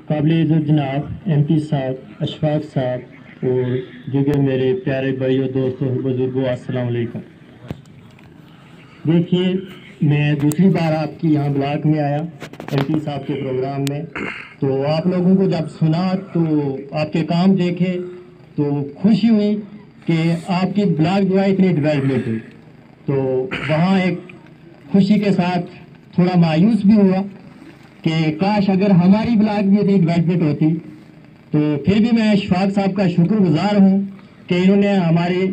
काबिल इज़्ज़त जनाब MP साहब, अशफाक साहब और दीगर मेरे प्यारे भाइयों, दोस्तों, बुजुर्गों, अस्सलाम वालेकुम। देखिए, मैं दूसरी बार आपकी यहाँ ब्लॉक में आया MP साहब के प्रोग्राम में, तो आप लोगों को जब सुना तो आपके काम देखे तो खुशी हुई कि आपकी ब्लॉक जो है इतनी डेवलपमेंट हुई। तो वहाँ एक खुशी के साथ थोड़ा मायूस भी हुआ कि काश अगर हमारी ब्लॉक भी इतनी डेवलपमेंट होती। तो फिर भी मैं अशफाक साहब का शुक्रगुजार हूँ कि इन्होंने हमारे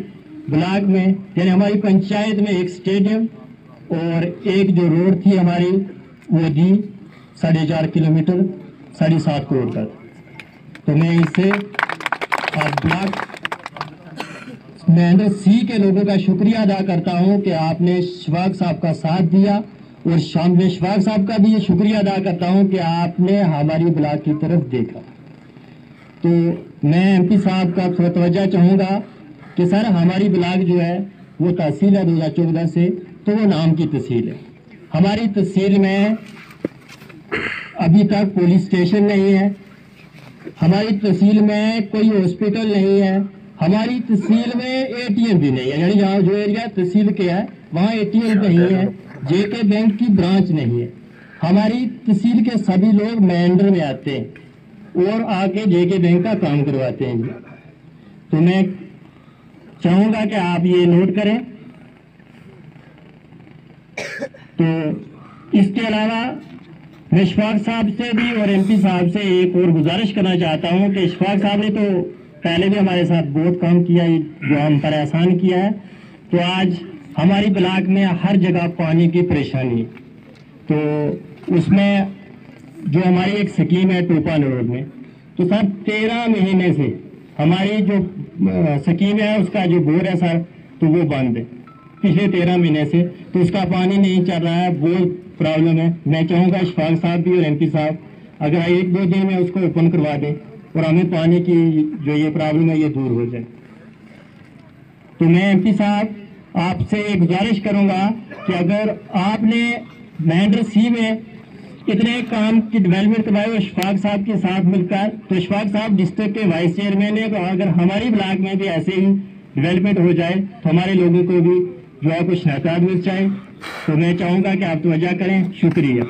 ब्लॉक में यानी हमारी पंचायत में एक स्टेडियम और एक जो रोड थी हमारी वो दी 4.5 किलोमीटर 7.5 करोड़ तक। तो मैं इससे आप ब्लॉक महेंद्र सी के लोगों का शुक्रिया अदा करता हूं कि आपने अशफाक साहब का साथ दिया, और शाम में अशफाक साहब का भी ये शुक्रिया अदा करता हूं कि आपने हमारी ब्लॉक की तरफ देखा। तो मैं MP साहब का थोड़ा तवज्जो चाहूँगा कि सर हमारी ब्लॉक जो है वो तहसील है 2014 से, तो वो नाम की तहसील है। हमारी तहसील में अभी तक पुलिस स्टेशन नहीं है, हमारी तहसील में कोई हॉस्पिटल नहीं है, हमारी तहसील में ATM भी नहीं है, यानी जहाँ जो एरिया तहसील के है वहाँ ATM नहीं है, JK बैंक की ब्रांच नहीं है। हमारी तहसील के सभी लोग महेंद्र में आते हैं और आके JK बैंक का काम करवाते हैं। तो मैं चाहूँगा कि आप ये नोट करें। तो इसके अलावा मैं अशफाक साहब से भी और MP साहब से एक और गुजारिश करना चाहता हूँ कि अशफाक साहब ने तो पहले भी हमारे साथ बहुत काम किया है, जो हम पर एहसान किया है। तो आज हमारी ब्लॉक में हर जगह पानी की परेशानी, तो उसमें जो हमारी एक स्कीम है टोपा रोड में, तो सर 13 महीने से हमारी जो स्कीम है उसका जो बोर है सर, तो वो बंद है पिछले 13 महीने से, तो उसका पानी नहीं चल रहा है, बहुत प्रॉब्लम है। मैं चाहूँगा अशफाक साहब भी और MP साहब अगर 1-2 दिन में उसको ओपन करवा दें और हमें पानी की जो ये प्रॉब्लम है ये दूर हो जाए। तो मैं MP साहब आपसे एक गुजारिश करूँगा कि अगर आपने महेंद्र सी में इतने काम की डेवलपमेंट करवाई अशफाक साहब के साथ मिलकर, तो अशफाक साहब डिस्ट्रिक्ट के वाइस चेयरमैन है, तो अगर हमारी ब्लॉक में भी ऐसे ही डेवलपमेंट हो जाए तो हमारे लोगों को भी जो है कुछ सहकार मिल जाए। तो मैं चाहूँगा कि आप तवज्जो करें। शुक्रिया।